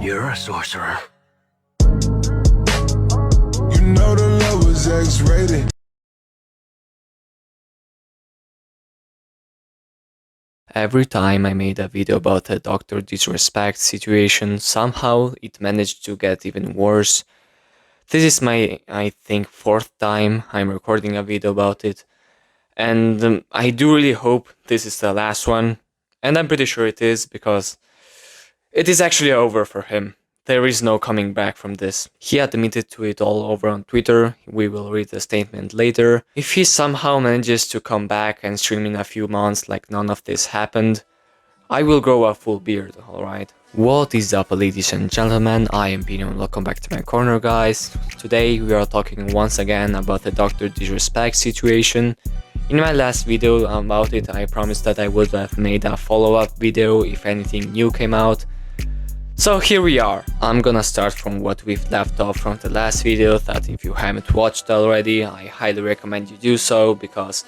You're a sorcerer. You know the love was X-rated. Every time I made a video about a Dr. Disrespect situation, somehow it managed to get even worse. This is my, I think, 4th time I'm recording a video about it. And I do really hope this is the last one. And I'm pretty sure it is, because it is actually over for him. There is no coming back from this. He admitted to it all over on Twitter. We will read the statement later. If he somehow manages to come back and stream in a few months like none of this happened, I will grow a full beard, alright? What is up, ladies and gentlemen? I am Pino and welcome back to my corner, guys. Today we are talking once again about the Dr. Distrespect situation. In my last video about it, I promised that I would have made a follow-up video if anything new came out. So here we are. I'm gonna start from what we've left off from the last video, that if you haven't watched already, I highly recommend you do so, because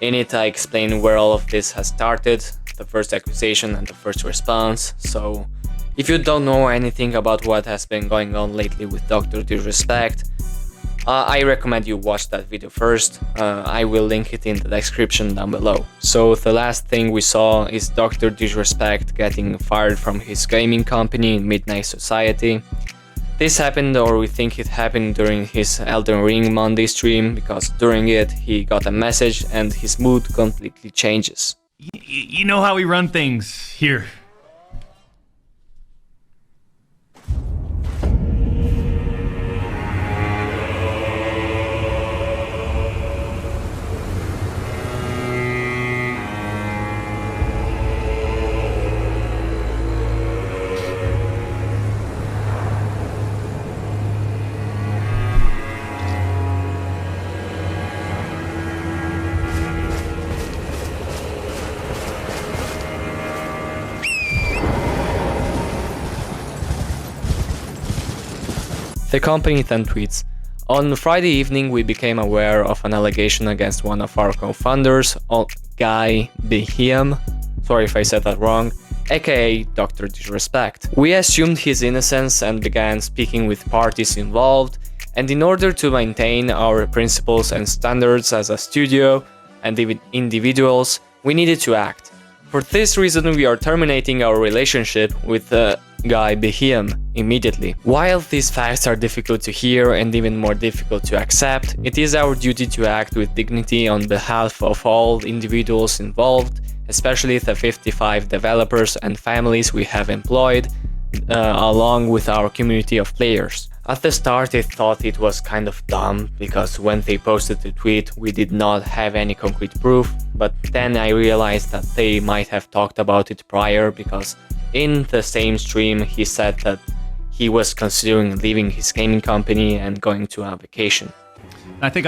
in it I explain where all of this has started, the first accusation and the first response. So if you don't know anything about what has been going on lately with Dr. Distrespect, I recommend you watch that video first. I will link it in the description down below. So the last thing we saw is Dr. Distrespect getting fired from his gaming company in Midnight Society. This happened, or we think it happened, during his Elden Ring Monday stream, because during it he got a message and his mood completely changes. You know how we run things here. The company then tweets, "On Friday evening we became aware of an allegation against one of our co-founders, Guy Behem, sorry if I said that wrong, aka Dr. Distrespect. We assumed his innocence and began speaking with parties involved, and in order to maintain our principles and standards as a studio and even individuals, we needed to act. For this reason we are terminating our relationship with Guy Behem immediately. While these facts are difficult to hear and even more difficult to accept, it is our duty to act with dignity on behalf of all individuals involved, especially the 55 developers and families we have employed, along with our community of players." At the start I thought it was kind of dumb, because when they posted the tweet we did not have any concrete proof, but then I realized that they might have talked about it prior, because in the same stream he said that he was considering leaving his gaming company and going to a vacation. I think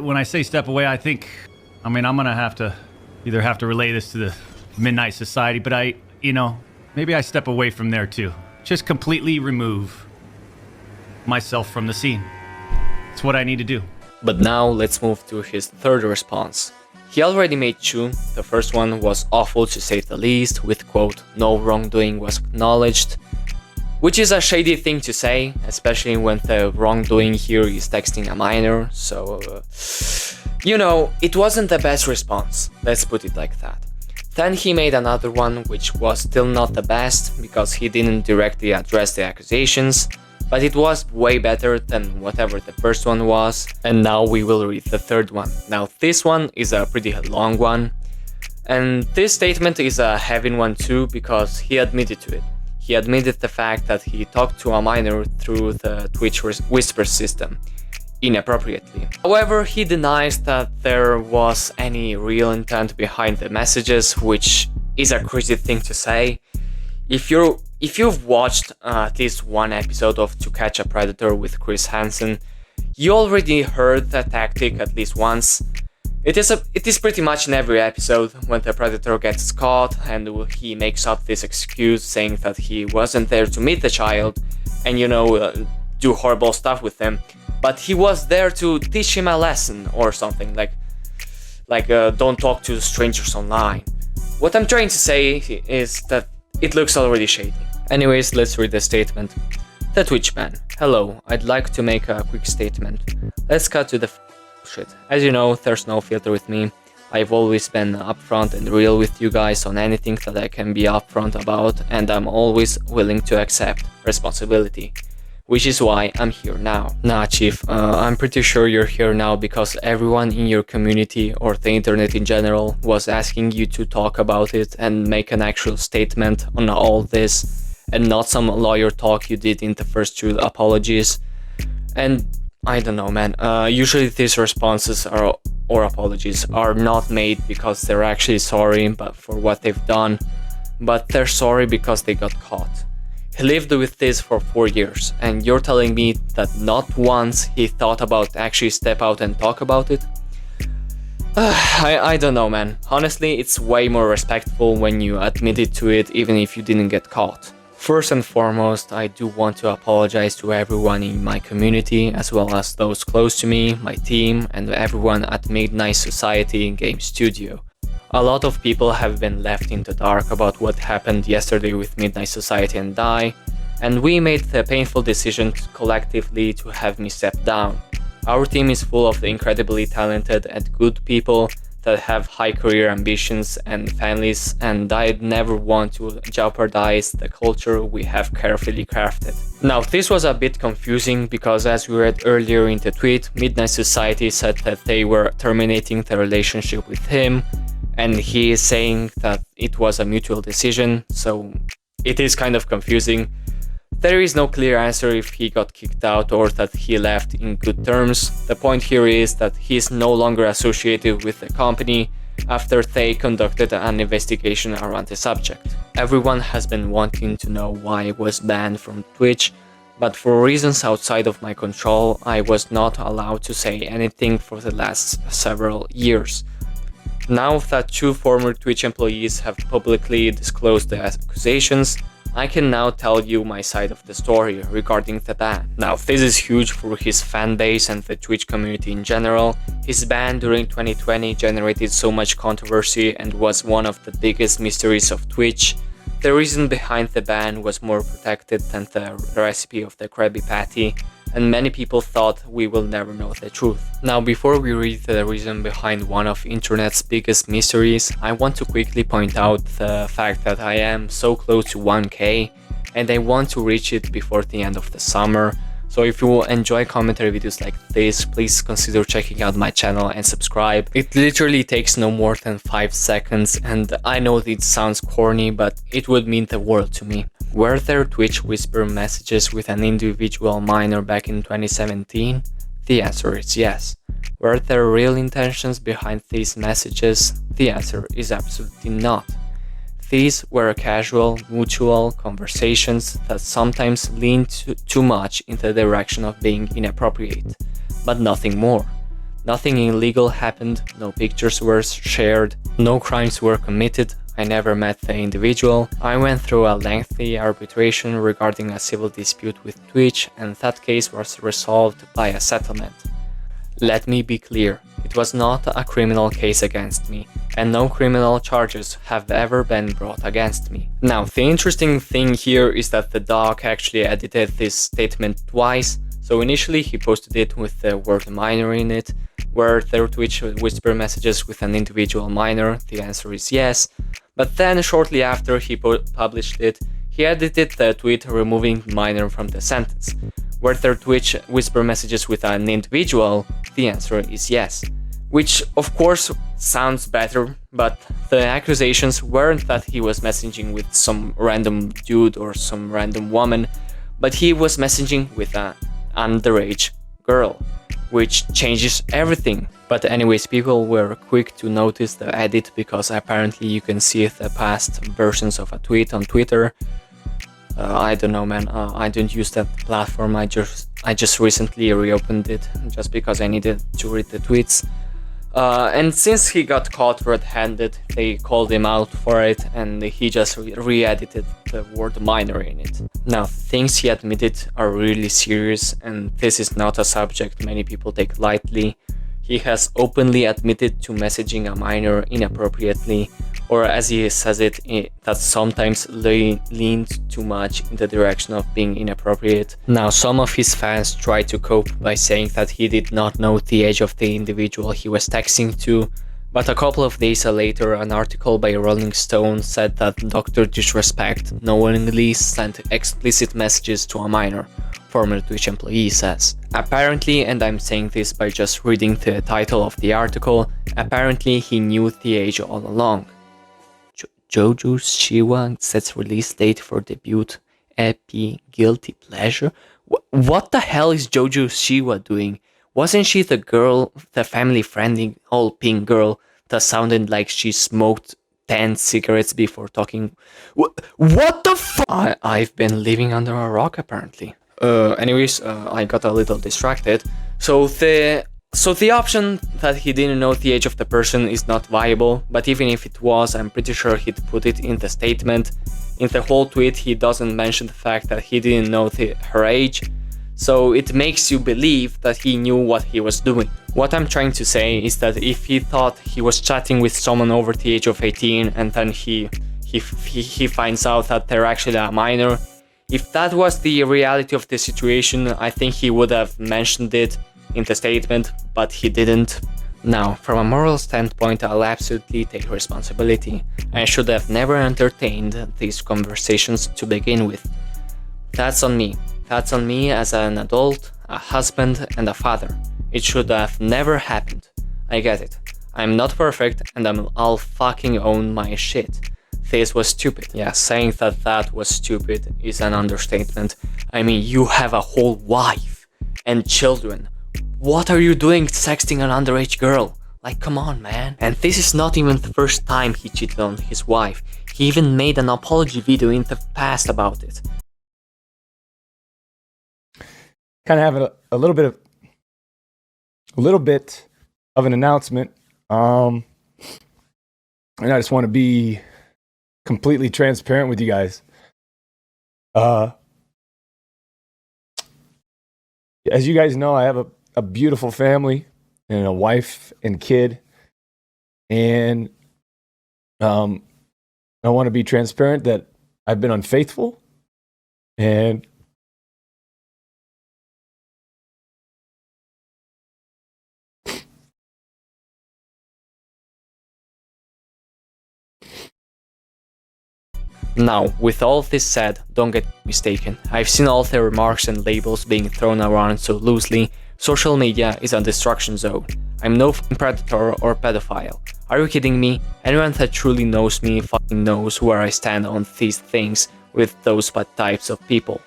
when I say step away, I'm gonna have to relay this to the Midnight Society, but maybe I step away from there too. Just completely remove myself from the scene. It's what I need to do. But now let's move to his third response. He already made two. The first one was awful to say the least, with quote, "No wrongdoing was acknowledged," which is a shady thing to say, especially when the wrongdoing here is texting a minor, so it wasn't the best response, let's put it like that. Then he made another one which was still not the best, because he didn't directly address the accusations, but it was way better than whatever the first one was. And now we will read the third one. Now this one is a pretty long one, and this statement is a heavy one too, because he admitted to it. He admitted the fact that he talked to a minor through the Twitch whisper system, inappropriately. However, he denies that there was any real intent behind the messages, which is a crazy thing to say. If you've watched at least one episode of To Catch a Predator with Chris Hansen, you already heard that tactic at least once. It is pretty much in every episode when the predator gets caught and he makes up this excuse saying that he wasn't there to meet the child and do horrible stuff with him, but he was there to teach him a lesson or something, like don't talk to strangers online. What I'm trying to say is that it looks already shady. Anyways, let's read the statement. The Twitch ban. Hello, I'd like to make a quick statement. Let's cut to the shit. As you know, there's no filter with me. I've always been upfront and real with you guys on anything that I can be upfront about, and I'm always willing to accept responsibility. Which is why I'm here now. Nah, Chief, I'm pretty sure you're here now because everyone in your community or the internet in general was asking you to talk about it and make an actual statement on all this, and not some lawyer talk you did in the first 2 apologies. And I don't know, man, usually these responses or apologies are not made because they're actually sorry but for what they've done, but they're sorry because they got caught. He lived with this for 4 years, and you're telling me that not once he thought about actually step out and talk about it? I don't know, man. Honestly, it's way more respectful when you admitted to it even if you didn't get caught. First and foremost, I do want to apologize to everyone in my community, as well as those close to me, my team, and everyone at Midnight Society Game Studio. A lot of people have been left in the dark about what happened yesterday with Midnight Society and I, and we made the painful decision collectively to have me step down. Our team is full of incredibly talented and good people that have high career ambitions and families, and I'd never want to jeopardize the culture we have carefully crafted. Now, this was a bit confusing because, as we read earlier in the tweet, Midnight Society said that they were terminating the relationship with him, and he is saying that it was a mutual decision, so it is kind of confusing. There is no clear answer if he got kicked out or that he left in good terms. The point here is that he is no longer associated with the company after they conducted an investigation around the subject. Everyone has been wanting to know why I was banned from Twitch, but for reasons outside of my control, I was not allowed to say anything for the last several years. Now that 2 former Twitch employees have publicly disclosed the accusations, I can now tell you my side of the story regarding the ban. Now, this is huge for his fan base and the Twitch community in general. His ban during 2020 generated so much controversy and was one of the biggest mysteries of Twitch. The reason behind the ban was more protected than the recipe of the Krabby Patty, and many people thought we will never know the truth. Now, before we read the reason behind one of internet's biggest mysteries, I want to quickly point out the fact that I am so close to 1K and I want to reach it before the end of the summer. So if you enjoy commentary videos like this, please consider checking out my channel and subscribe. It literally takes no more than 5 seconds, and I know it sounds corny, but it would mean the world to me. Were there Twitch whisper messages with an individual minor back in 2017? The answer is yes. Were there real intentions behind these messages? The answer is absolutely not. These were casual, mutual conversations that sometimes leaned too much in the direction of being inappropriate, but nothing more. Nothing illegal happened, no pictures were shared, no crimes were committed. I never met the individual. I went through a lengthy arbitration regarding a civil dispute with Twitch, and that case was resolved by a settlement. Let me be clear, it was not a criminal case against me, and no criminal charges have ever been brought against me. Now, the interesting thing here is that the doc actually edited this statement twice. So initially he posted it with the word minor in it. Were there Twitch whisper messages with an individual minor? The answer is yes. But then shortly after he published it, he edited the tweet removing minor from the sentence. Were there Twitch whisper messages with an individual? The answer is yes. Which of course sounds better, but the accusations weren't that he was messaging with some random dude or some random woman, but he was messaging with an underage girl, which changes everything. But anyways, people were quick to notice the edit because apparently you can see the past versions of a tweet on Twitter. I don't know, man. I don't use that platform. I just recently reopened it just because I needed to read the tweets. And since he got caught red-handed, they called him out for it, and he just re-edited the word minor in it. Now, things he admitted are really serious, and this is not a subject many people take lightly. He has openly admitted to messaging a minor inappropriately, or as he says it, that sometimes leaned too much in the direction of being inappropriate. Now, some of his fans tried to cope by saying that he did not know the age of the individual he was texting to, but a couple of days later, an article by Rolling Stone said that Dr. Disrespect knowingly sent explicit messages to a minor, former Twitch employee says. Apparently, and I'm saying this by just reading the title of the article, apparently he knew the age all along. Jojo Shiwa sets release date for debut EP Guilty Pleasure? What the hell is Jojo Shiwa doing? Wasn't she the girl, the family-friendly old pink girl that sounded like she smoked 10 cigarettes before talking? What the fuck? I've been living under a rock apparently. Anyways, I got a little distracted. So the option that he didn't know the age of the person is not viable, but even if it was, I'm pretty sure he'd put it in the statement. In the whole tweet, he doesn't mention the fact that he didn't know her age, so it makes you believe that he knew what he was doing. What I'm trying to say is that if he thought he was chatting with someone over the age of 18 and then he finds out that they're actually a minor, if that was the reality of the situation, I think he would have mentioned it in the statement, but he didn't. Now, from a moral standpoint, I'll absolutely take responsibility. I should have never entertained these conversations to begin with. That's on me. That's on me as an adult, a husband, and a father. It should have never happened. I get it. I'm not perfect, and I'll fucking own my shit. This was stupid. Yeah, saying that was stupid is an understatement. I mean, you have a whole wife and children. What are you doing sexting an underage girl? Like, come on, man. And this is not even the first time he cheated on his wife. He even made an apology video in the past about it. Kind of have a little bit of an announcement. And I just want to be completely transparent with you guys. As you guys know, I have a beautiful family and a wife and kid. And I want to be transparent that I've been unfaithful. And Now, with all this said, don't get mistaken. I've seen all the remarks and labels being thrown around so loosely. Social media is a destruction zone. I'm no fucking predator or pedophile. Are you kidding me? Anyone that truly knows me fucking knows where I stand on these things with those bad types of people.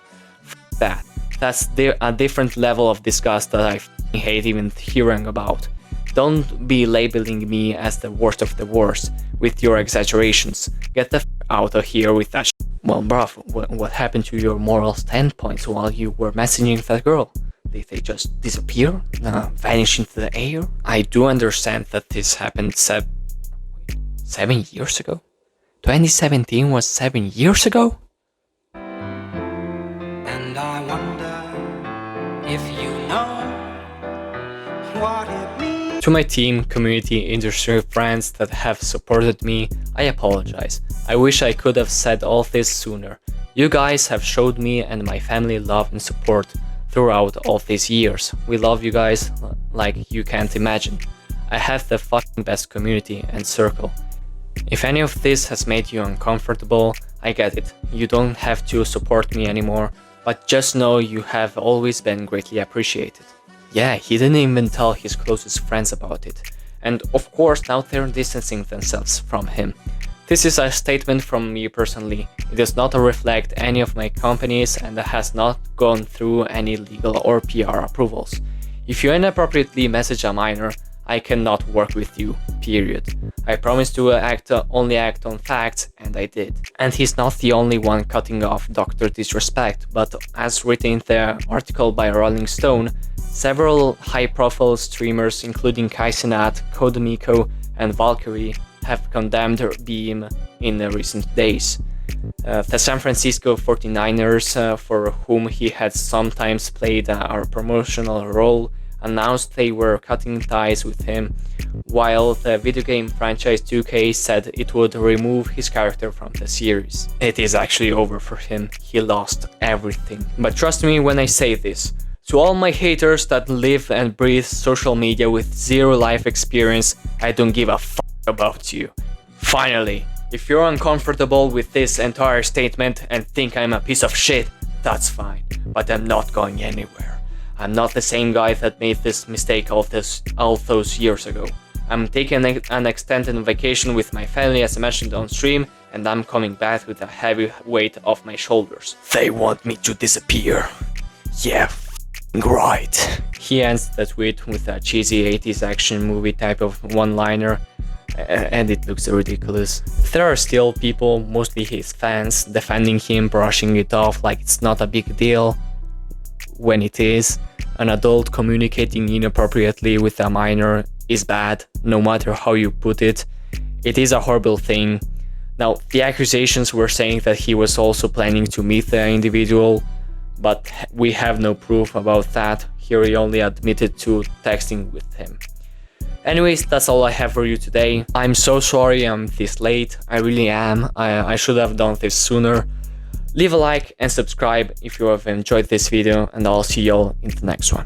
F that. That's a different level of disgust that I fucking hate even hearing about. Don't be labeling me as the worst of the worst with your exaggerations. Get the f out of here with that shit. Well, bruv, what happened to your moral standpoints while you were messaging that girl? Did they just disappear? Vanish into the air? I do understand that this happened 7 years ago? 2017 was 7 years ago? And I wonder if you know what it means. To my team, community, industry friends that have supported me, I apologize. I wish I could have said all this sooner. You guys have showed me and my family love and support throughout all these years. We love you guys like you can't imagine. I have the fucking best community and circle. If any of this has made you uncomfortable, I get it. You don't have to support me anymore, but just know you have always been greatly appreciated. Yeah, he didn't even tell his closest friends about it. And of course, now they're distancing themselves from him. This is a statement from me personally. It does not reflect any of my companies and has not gone through any legal or PR approvals. If you inappropriately message a minor, I cannot work with you, period. I promised to only act on facts, and I did. And he's not the only one cutting off Dr. Distrespect, but as written in the article by Rolling Stone, several high-profile streamers including Kaisenat, Kodemiko, and Valkyrie have condemned Beam in recent days. The San Francisco 49ers, for whom he had sometimes played a promotional role, announced they were cutting ties with him, while the video game franchise 2K said it would remove his character from the series. It is actually over for him, he lost everything. But trust me when I say this, to all my haters that live and breathe social media with zero life experience, I don't give a f about you. Finally, if you're uncomfortable with this entire statement and think I'm a piece of shit, that's fine, but I'm not going anywhere. I'm not the same guy that made this mistake all those years ago. I'm taking an extended vacation with my family as I mentioned on stream, and I'm coming back with a heavy weight off my shoulders. They want me to disappear. Yeah, right. He ends the tweet with a cheesy 80s action movie type of one-liner, and it looks ridiculous. There are still people, mostly his fans, defending him, brushing it off like it's not a big deal, when it is. An adult communicating inappropriately with a minor is bad, no matter how you put it. It is a horrible thing. Now, the accusations were saying that he was also planning to meet the individual, but we have no proof about that. Here he only admitted to texting with him. Anyways, that's all I have for you today. I'm so sorry I'm this late, I really am. I should have done this sooner. Leave a like and subscribe if you have enjoyed this video, and I'll see y'all in the next one.